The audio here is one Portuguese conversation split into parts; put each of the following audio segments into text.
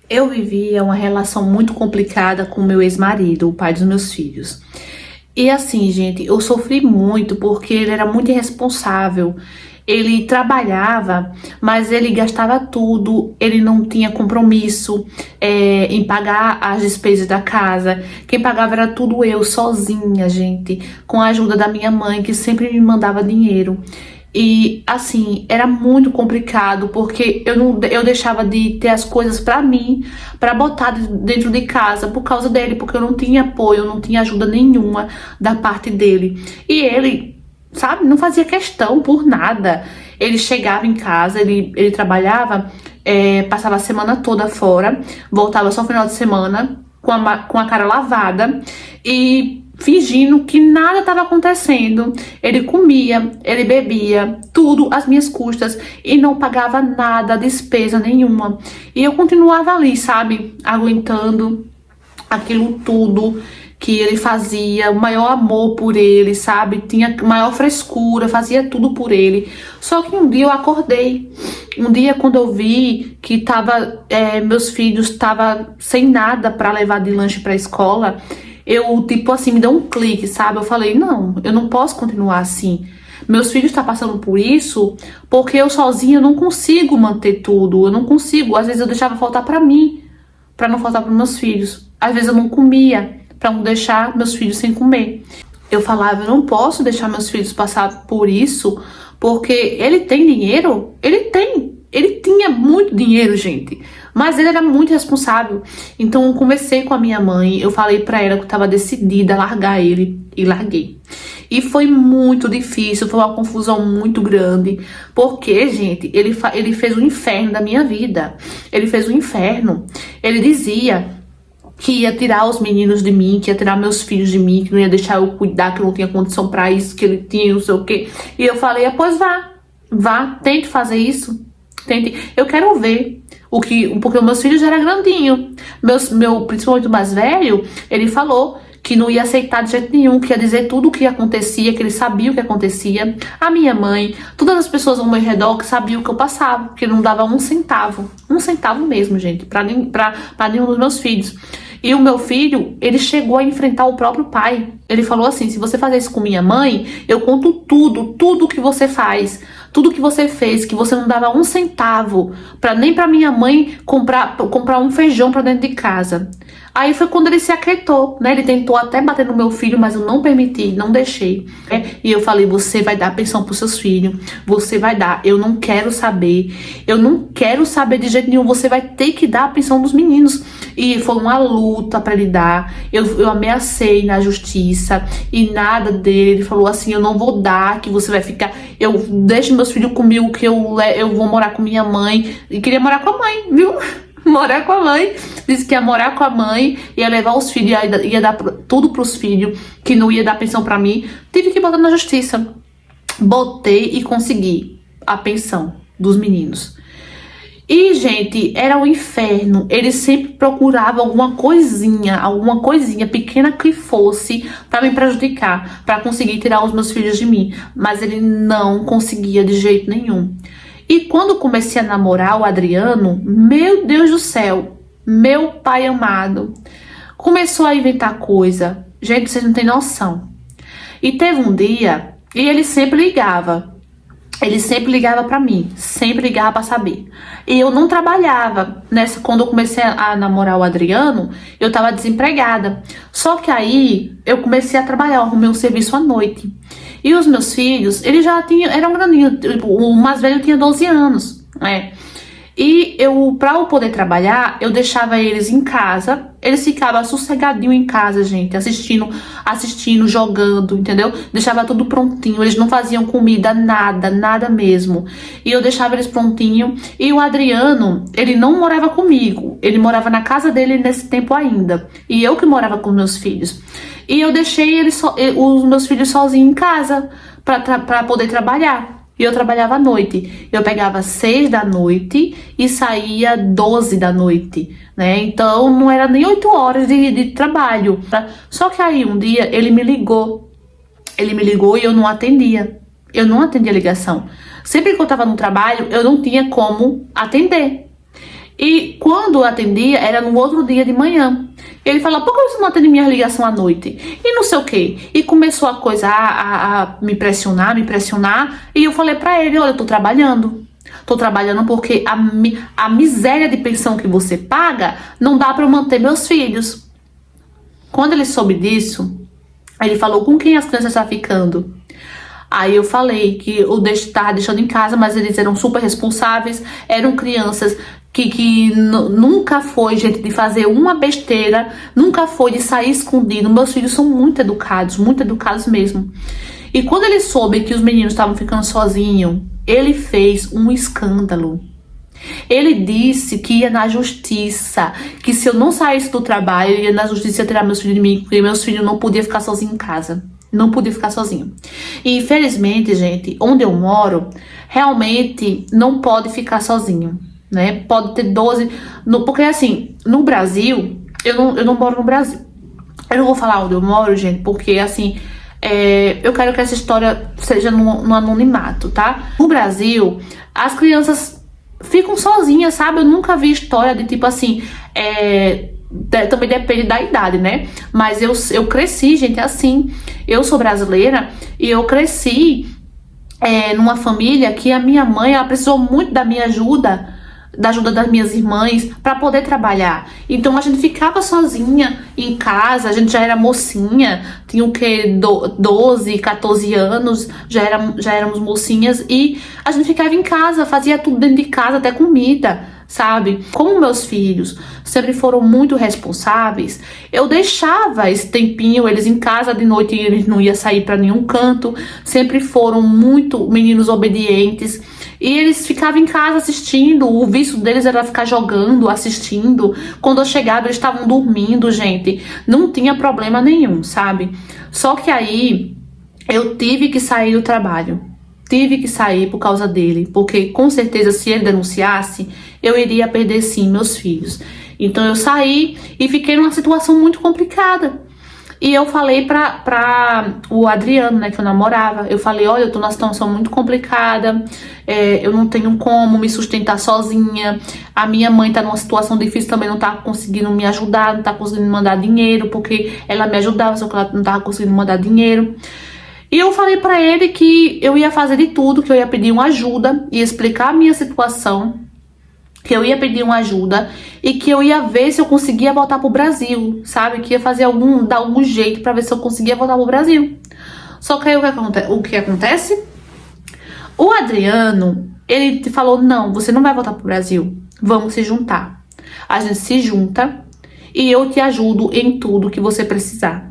Eu vivia uma relação muito complicada com meu ex-marido, o pai dos meus filhos. E assim, gente, eu sofri muito porque ele era muito irresponsável. Ele trabalhava, mas ele gastava tudo, ele não tinha compromisso em pagar as despesas da casa. Quem pagava era tudo eu, sozinha, gente, com a ajuda da minha mãe, que sempre me mandava dinheiro. E assim, era muito complicado porque eu deixava de ter as coisas pra mim, pra botar dentro de casa por causa dele, porque eu não tinha apoio, eu não tinha ajuda nenhuma da parte dele. E ele, sabe, não fazia questão por nada. Ele chegava em casa, ele trabalhava, passava a semana toda fora, voltava só no final de semana com a cara lavada e fingindo que nada estava acontecendo. Ele comia, ele bebia, tudo às minhas custas e não pagava nada, despesa nenhuma. E eu continuava ali, sabe, aguentando aquilo tudo que ele fazia, o maior amor por ele, sabe? Tinha maior frescura, fazia tudo por ele. Só que um dia eu acordei. Um dia quando eu vi que meus filhos estavam sem nada para levar de lanche para a escola, eu, tipo assim, me deu um clique, sabe? Eu falei, não, eu não posso continuar assim. Meus filhos estão passando por isso porque eu sozinha não consigo manter tudo. Eu não consigo. Às vezes eu deixava faltar para mim, para não faltar para meus filhos. Às vezes eu não comia, para não deixar meus filhos sem comer. Eu falava, eu não posso deixar meus filhos passar por isso, porque ele tem dinheiro? Ele tem. Ele tinha muito dinheiro, gente. Mas ele era muito responsável. Então eu conversei com a minha mãe, eu falei pra ela que eu tava decidida a largar ele e larguei. E foi muito difícil, foi uma confusão muito grande, porque, gente, ele fez um inferno da minha vida. Ele fez um inferno. Ele dizia que ia tirar os meninos de mim, que ia tirar meus filhos de mim, que não ia deixar eu cuidar, que eu não tinha condição pra isso, que ele tinha não sei o quê. E eu falei, pois vá, tente fazer isso, tente. Eu quero ver porque os meus filhos já eram grandinhos. Principalmente o mais velho, ele falou que não ia aceitar de jeito nenhum, que ia dizer tudo o que acontecia, que ele sabia o que acontecia. A minha mãe, todas as pessoas ao meu redor que sabiam o que eu passava, que não dava um centavo mesmo, gente, pra nenhum dos meus filhos. E o meu filho, ele chegou a enfrentar o próprio pai. Ele falou assim, se você fazer isso com minha mãe, eu conto tudo que você faz, tudo que você fez, que você não dava um centavo nem pra minha mãe comprar um feijão pra dentro de casa. Aí foi quando ele se aquietou, né? Ele tentou até bater no meu filho, mas eu não permiti, não deixei. E eu falei, você vai dar pensão pros seus filhos, você vai dar, eu não quero saber de jeito nenhum, você vai ter que dar a pensão dos meninos. E foi uma luta pra ele dar, eu ameacei na justiça e nada dele, ele falou assim, eu não vou dar, que você vai ficar, eu deixo meus filhos comigo, que eu vou morar com minha mãe, e queria morar com a mãe, viu? Morar com a mãe, disse que ia morar com a mãe, ia levar os filhos, ia dar tudo pros filhos, que não ia dar pensão pra mim. Tive que botar na justiça. Botei e consegui a pensão dos meninos. E, gente, era um inferno. Ele sempre procurava alguma coisinha pequena que fosse, pra me prejudicar, pra conseguir tirar os meus filhos de mim. Mas ele não conseguia de jeito nenhum. E quando comecei a namorar o Adriano, meu Deus do céu, meu pai amado, começou a inventar coisa. Gente, vocês não têm noção. E teve um dia, e ele sempre ligava pra mim, sempre ligava pra saber. E eu não trabalhava, quando eu comecei a namorar o Adriano, eu tava desempregada. Só que aí, eu comecei a trabalhar, eu arrumei um serviço à noite. E os meus filhos, eles já eram grandinhos, o mais velho tinha 12 anos, né? E pra eu poder trabalhar, eu deixava eles em casa, eles ficavam sossegadinho em casa, gente, assistindo, jogando, entendeu? Deixava tudo prontinho, eles não faziam comida, nada mesmo. E eu deixava eles prontinho, e o Adriano, ele não morava comigo, ele morava na casa dele nesse tempo ainda, e eu que morava com meus filhos. E eu deixei os meus filhos sozinhos em casa, pra poder trabalhar. E eu trabalhava à noite. Eu pegava 6 da noite e saía 12 da noite, né? Então não era nem 8 horas de trabalho. Só que aí um dia ele me ligou. Ele me ligou e eu não atendia. Eu não atendia a ligação. Sempre que eu tava no trabalho, eu não tinha como atender. E quando eu atendia, era no outro dia de manhã. Ele falou, por que você não atende minha ligação à noite? E não sei o quê. E começou a coisa a me pressionar, me pressionar. E eu falei pra ele, olha, eu tô trabalhando. Tô trabalhando porque a miséria de pensão que você paga não dá pra eu manter meus filhos. Quando ele soube disso, ele falou, com quem as crianças estão ficando? Aí eu falei que eu estava deixando em casa, mas eles eram super responsáveis, eram crianças que nunca foi, gente, de fazer uma besteira, nunca foi de sair escondido. Meus filhos são muito educados mesmo. E quando ele soube que os meninos estavam ficando sozinhos, ele fez um escândalo. Ele disse que ia na justiça, que se eu não saísse do trabalho, eu ia na justiça tirar meus filhos de mim, porque meus filhos não podiam ficar sozinhos em casa. Não podia ficar sozinho. E infelizmente, gente, onde eu moro, realmente não pode ficar sozinho, né? Pode ter 12... porque assim, no Brasil, eu não moro no Brasil. Eu não vou falar onde eu moro, gente, porque assim, eu quero que essa história seja no anonimato, tá? No Brasil, as crianças ficam sozinhas, sabe? Eu nunca vi história de tipo assim, também depende da idade, né? Mas eu cresci, gente, assim. Eu sou brasileira e eu cresci numa família que a minha mãe, ela precisou muito da minha ajuda, da ajuda das minhas irmãs, para poder trabalhar. Então a gente ficava sozinha em casa, a gente já era mocinha, tinha o que, 12, 14 anos, já éramos mocinhas, e a gente ficava em casa, fazia tudo dentro de casa, até comida, sabe? Como meus filhos sempre foram muito responsáveis, eu deixava esse tempinho eles em casa de noite, e eles não iam sair para nenhum canto, sempre foram muito meninos obedientes, e eles ficavam em casa assistindo. O vício deles era ficar jogando, assistindo. Quando eu chegava, eles estavam dormindo, gente. Não tinha problema nenhum, sabe? Só que aí eu tive que sair do trabalho. Tive que sair por causa dele. Porque com certeza, se ele denunciasse, eu iria perder sim meus filhos. Então eu saí e fiquei numa situação muito complicada. E eu falei pra o Adriano, né, que eu namorava, eu falei, olha, eu tô numa situação muito complicada, eu não tenho como me sustentar sozinha, a minha mãe tá numa situação difícil também, não tá conseguindo me ajudar, não tá conseguindo me mandar dinheiro, porque ela me ajudava, só que ela não tava conseguindo mandar dinheiro. E eu falei pra ele que eu ia fazer de tudo, que eu ia pedir uma ajuda, ia explicar a minha situação, que eu ia pedir uma ajuda e que eu ia ver se eu conseguia voltar pro Brasil, sabe? Que ia fazer dar algum jeito pra ver se eu conseguia voltar pro Brasil. Só que aí o que acontece? O Adriano, ele falou, não, você não vai voltar pro Brasil, vamos se juntar. A gente se junta e eu te ajudo em tudo que você precisar.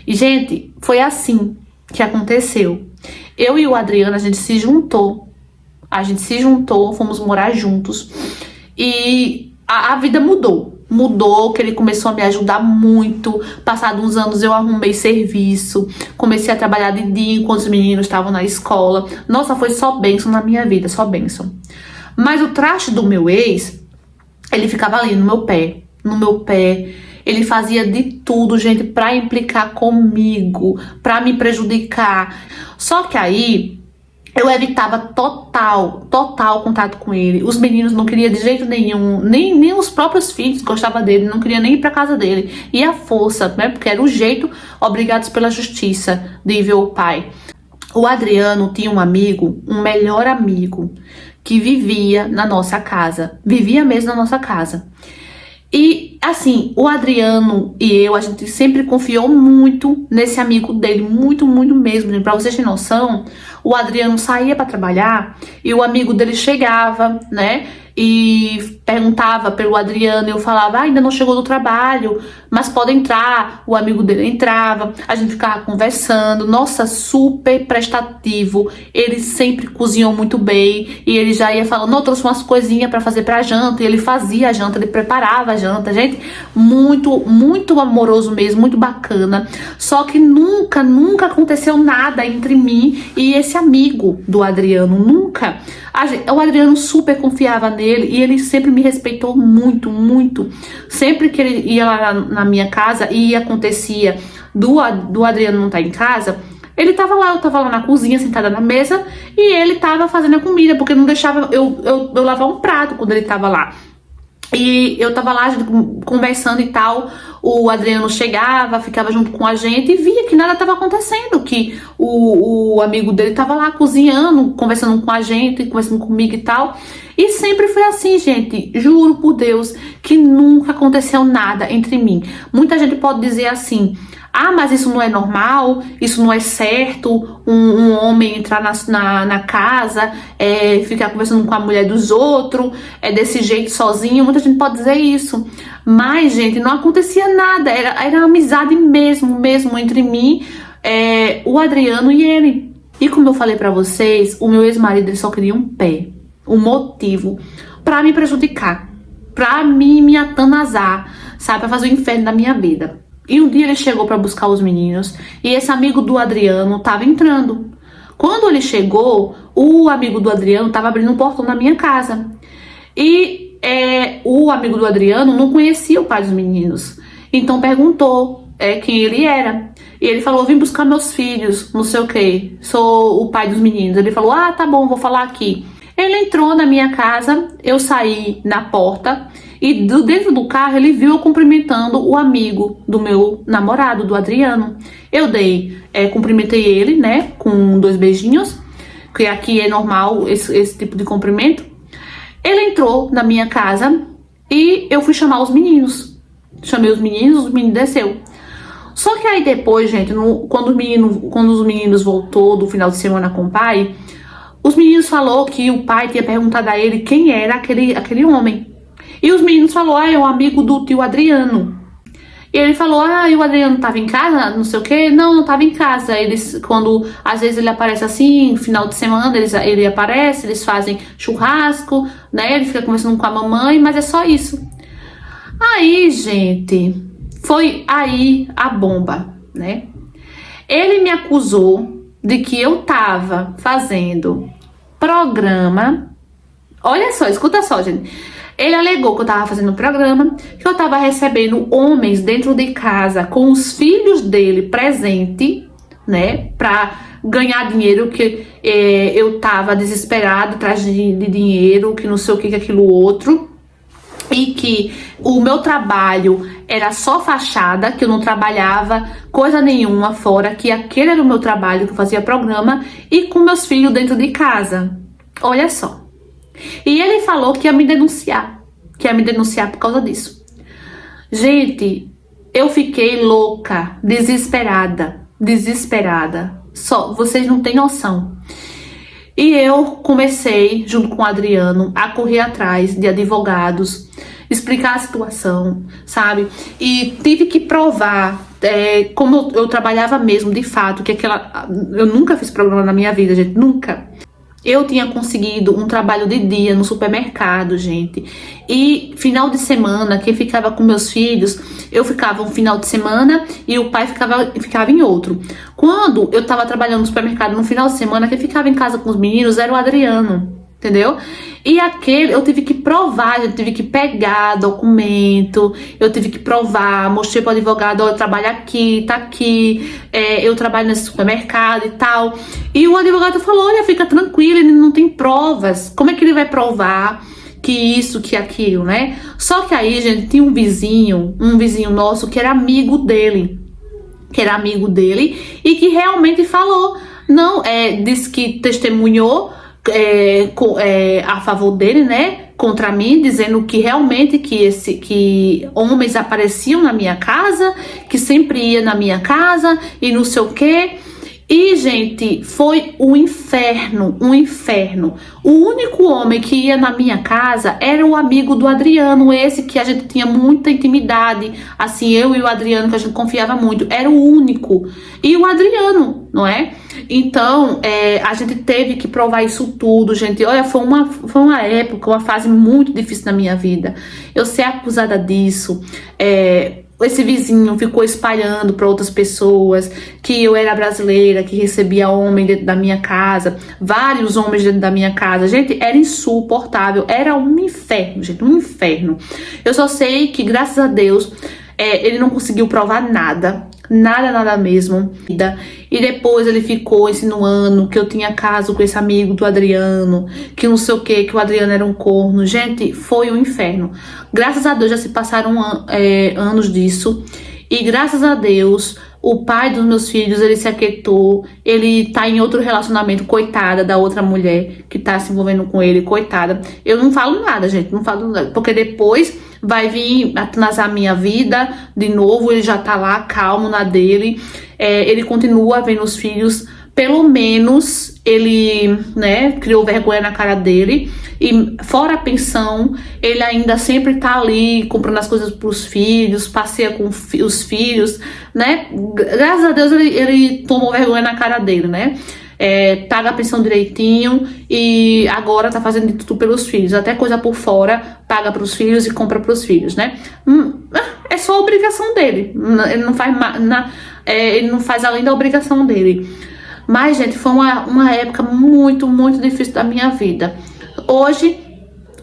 E, gente, foi assim que aconteceu. Eu e o Adriano, a gente se juntou, fomos morar juntos e a vida mudou. Mudou, que ele começou a me ajudar muito. Passados uns anos eu arrumei serviço, comecei a trabalhar de dia enquanto os meninos estavam na escola. Nossa, foi só bênção na minha vida, só bênção. Mas o traste do meu ex, ele ficava ali no meu pé. Ele fazia de tudo, gente, pra implicar comigo, pra me prejudicar. Só que aí eu evitava total contato com ele. Os meninos não queriam de jeito nenhum, nem os próprios filhos gostavam dele, não queriam nem ir pra casa dele. E a força, né, porque era o jeito, obrigados pela justiça, de ver o pai. O Adriano tinha um amigo, um melhor amigo, que vivia na nossa casa. Vivia mesmo na nossa casa. E, assim, o Adriano e eu, a gente sempre confiou muito nesse amigo dele, muito mesmo. Pra vocês terem noção, o Adriano saía pra trabalhar e o amigo dele chegava, né, e perguntava pelo Adriano, eu falava, ainda não chegou do trabalho, mas pode entrar. O amigo dele entrava, a gente ficava conversando. Nossa, super prestativo. Ele sempre cozinhou muito bem e ele já ia falando, não, eu trouxe umas coisinhas pra fazer pra janta, e ele fazia a janta, ele preparava a janta, gente, muito amoroso mesmo, muito bacana. Só que nunca aconteceu nada entre mim e esse amigo do Adriano, nunca. O Adriano super confiava nele e ele sempre me respeitou muito. Sempre que ele ia lá na minha casa e acontecia do Adriano não estar em casa, ele tava lá, eu tava lá na cozinha, sentada na mesa, e ele tava fazendo a comida, porque não deixava eu lavar um prato quando ele tava lá. E eu tava lá conversando e tal, o Adriano chegava, ficava junto com a gente e via que nada tava acontecendo, que o amigo dele tava lá cozinhando, conversando com a gente, conversando comigo e tal. E sempre foi assim, gente, juro por Deus que nunca aconteceu nada entre mim. Muita gente pode dizer assim: ah, mas isso não é normal, isso não é certo, um homem entrar na casa, ficar conversando com a mulher dos outros, desse jeito sozinho. Muita gente pode dizer isso. Mas, gente, não acontecia nada, era uma amizade mesmo entre mim, o Adriano e ele. E como eu falei pra vocês, o meu ex-marido ele só queria um pé, um motivo pra me prejudicar, pra me atanazar, sabe, pra fazer o inferno da minha vida. E um dia ele chegou para buscar os meninos e esse amigo do Adriano tava entrando. Quando ele chegou, o amigo do Adriano tava abrindo um portão na minha casa. E o amigo do Adriano não conhecia o pai dos meninos. Então perguntou quem ele era. E ele falou: vim buscar meus filhos, não sei o que, sou o pai dos meninos. Ele falou: ah, tá bom, vou falar aqui. Ele entrou na minha casa, eu saí na porta e dentro do carro ele viu eu cumprimentando o amigo do meu namorado, do Adriano. Eu cumprimentei ele, né, com 2 beijinhos, que aqui é normal esse tipo de cumprimento. Ele entrou na minha casa e eu fui chamar os meninos. Chamei os meninos desceu. Só que aí depois, gente, quando os meninos voltou do final de semana com o pai, os meninos falou que o pai tinha perguntado a ele quem era aquele homem. E os meninos falou: ah, é um amigo do tio Adriano. E ele falou: ah, e o Adriano tava em casa, não sei o que. Não tava em casa. Às vezes ele aparece assim, final de semana, ele aparece, eles fazem churrasco, né? Ele fica conversando com a mamãe, mas é só isso. Aí, gente, foi aí a bomba, né? Ele me acusou de que eu tava fazendo programa. Olha só, escuta só, gente. Ele alegou que eu tava fazendo programa, que eu tava recebendo homens dentro de casa com os filhos dele presente, né, pra ganhar dinheiro, que eu tava desesperado atrás de dinheiro, que não sei o que aquilo outro, e que o meu trabalho era só fachada, que eu não trabalhava coisa nenhuma fora, que aquele era o meu trabalho, que eu fazia programa, e com meus filhos dentro de casa. Olha só. E ele falou que ia me denunciar por causa disso. Gente, eu fiquei louca, desesperada. Só, vocês não têm noção. E eu comecei, junto com o Adriano, a correr atrás de advogados, explicar a situação, sabe? E tive que provar, como eu trabalhava mesmo, de fato, que eu nunca fiz programa na minha vida, gente, nunca. Eu tinha conseguido um trabalho de dia no supermercado, gente. E final de semana, quem ficava com meus filhos, eu ficava um final de semana e o pai ficava em outro. Quando eu tava trabalhando no supermercado no final de semana, quem ficava em casa com os meninos era o Adriano, entendeu? E eu tive que provar, eu tive que pegar documento, eu tive que provar, mostrei pro advogado: ó, eu trabalho aqui, tá aqui, eu trabalho nesse supermercado e tal. E o advogado falou: olha, fica tranquilo, ele não tem provas, como é que ele vai provar que isso, que aquilo, né? Só que aí, gente, tinha um vizinho nosso que era amigo dele, e que realmente falou, não, disse que testemunhou a favor dele, né, contra mim, dizendo que realmente que homens apareciam na minha casa, que sempre ia na minha casa e não sei o que. E, gente, foi um inferno. O único homem que ia na minha casa era o amigo do Adriano, esse que a gente tinha muita intimidade, assim, eu e o Adriano, que a gente confiava muito, era o único. E o Adriano, não é? Então, a gente teve que provar isso tudo, gente. Olha, foi uma época, uma fase muito difícil na minha vida. Eu ser acusada disso, esse vizinho ficou espalhando para outras pessoas que eu era brasileira, que recebia homem dentro da minha casa, vários homens dentro da minha casa. Gente, era insuportável, era um inferno, gente, um inferno. Eu só sei que, graças a Deus, ele não conseguiu provar nada mesmo. E depois ele ficou insinuando que eu tinha caso com esse amigo do Adriano, que não sei o que o Adriano era um corno. Gente, foi um inferno. Graças a Deus já se passaram anos disso. E graças a Deus, o pai dos meus filhos, ele se aquietou. Ele tá em outro relacionamento, coitada da outra mulher que tá se envolvendo com ele, coitada. Eu não falo nada, gente, não falo nada. Porque depois vai vir atrasar a minha vida de novo. Ele já tá lá, calmo na dele. Ele continua vendo os filhos. Pelo menos ele, né, criou vergonha na cara dele. E fora a pensão, ele ainda sempre tá ali comprando as coisas pros filhos, passeia com os filhos, né? Graças a Deus ele tomou vergonha na cara dele, né? Paga a pensão direitinho e agora tá fazendo de tudo pelos filhos. Até coisa por fora, paga pros filhos e compra pros filhos, né? É só a obrigação dele. Ele não faz além da obrigação dele. Mas, gente, foi uma época muito, muito difícil da minha vida. Hoje,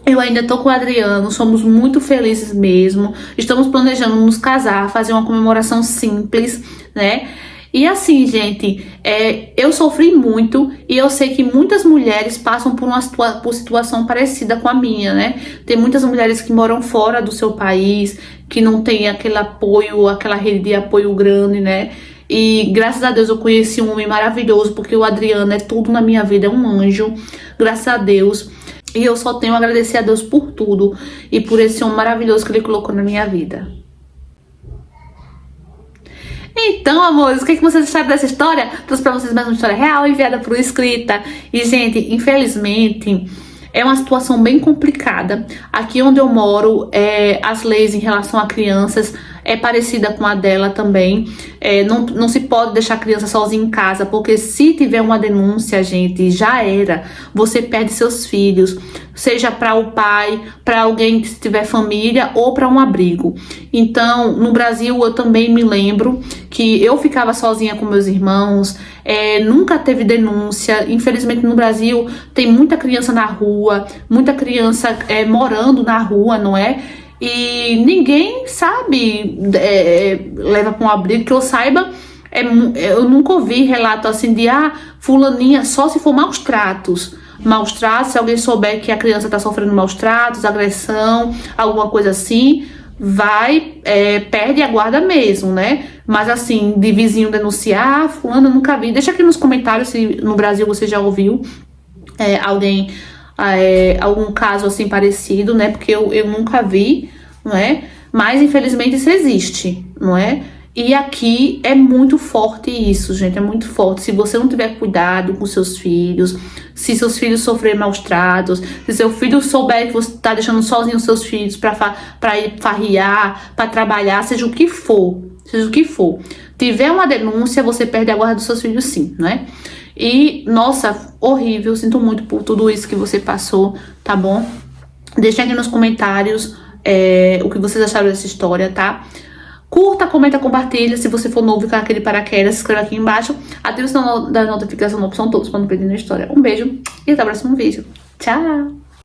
eu ainda tô com o Adriano, somos muito felizes mesmo. Estamos planejando nos casar, fazer uma comemoração simples, né? E assim, gente, eu sofri muito e eu sei que muitas mulheres passam por situação parecida com a minha, né? Tem muitas mulheres que moram fora do seu país, que não tem aquele apoio, aquela rede de apoio grande, né? E graças a Deus eu conheci um homem maravilhoso, porque o Adriano é tudo na minha vida, é um anjo, graças a Deus. E eu só tenho a agradecer a Deus por tudo e por esse homem maravilhoso que ele colocou na minha vida. Então, amores, o que vocês acharam dessa história? Trouxe pra vocês mais uma história real enviada por escrita. E, gente, infelizmente, é uma situação bem complicada. Aqui onde eu moro, as leis em relação a crianças é parecida com a dela também. Não se pode deixar a criança sozinha em casa, porque se tiver uma denúncia, gente, já era. Você perde seus filhos, seja para o pai, para alguém que tiver família ou para um abrigo. Então, no Brasil, eu também me lembro que eu ficava sozinha com meus irmãos, nunca teve denúncia. Infelizmente, no Brasil, tem muita criança na rua, muita criança morando na rua, não é? E ninguém sabe, leva para um abrigo, que eu saiba, eu nunca ouvi relato assim de, fulaninha, só se for maus tratos. Maus tratos, se alguém souber que a criança está sofrendo maus tratos, agressão, alguma coisa assim, perde a guarda mesmo, né? Mas assim, de vizinho denunciar, fulano, eu nunca vi. Deixa aqui nos comentários se no Brasil você já ouviu algum caso assim parecido, né? Porque eu nunca vi, não é? Mas infelizmente isso existe, não é? E aqui é muito forte isso, gente, é muito forte. Se você não tiver cuidado com seus filhos, se seus filhos sofrerem maus tratos, se seu filho souber que você tá deixando sozinho os seus filhos pra ir farriar, pra trabalhar, seja o que for, tiver uma denúncia, você perde a guarda dos seus filhos sim, né? E, nossa, horrível, sinto muito por tudo isso que você passou, tá bom? Deixem aqui nos comentários o que vocês acharam dessa história, tá? Curta, comenta, compartilha. Se você for novo e com aquele paraquedas, se inscreva aqui embaixo. Ative o sinal da notificação na opção todos para não perder a história. Um beijo e até o próximo vídeo. Tchau!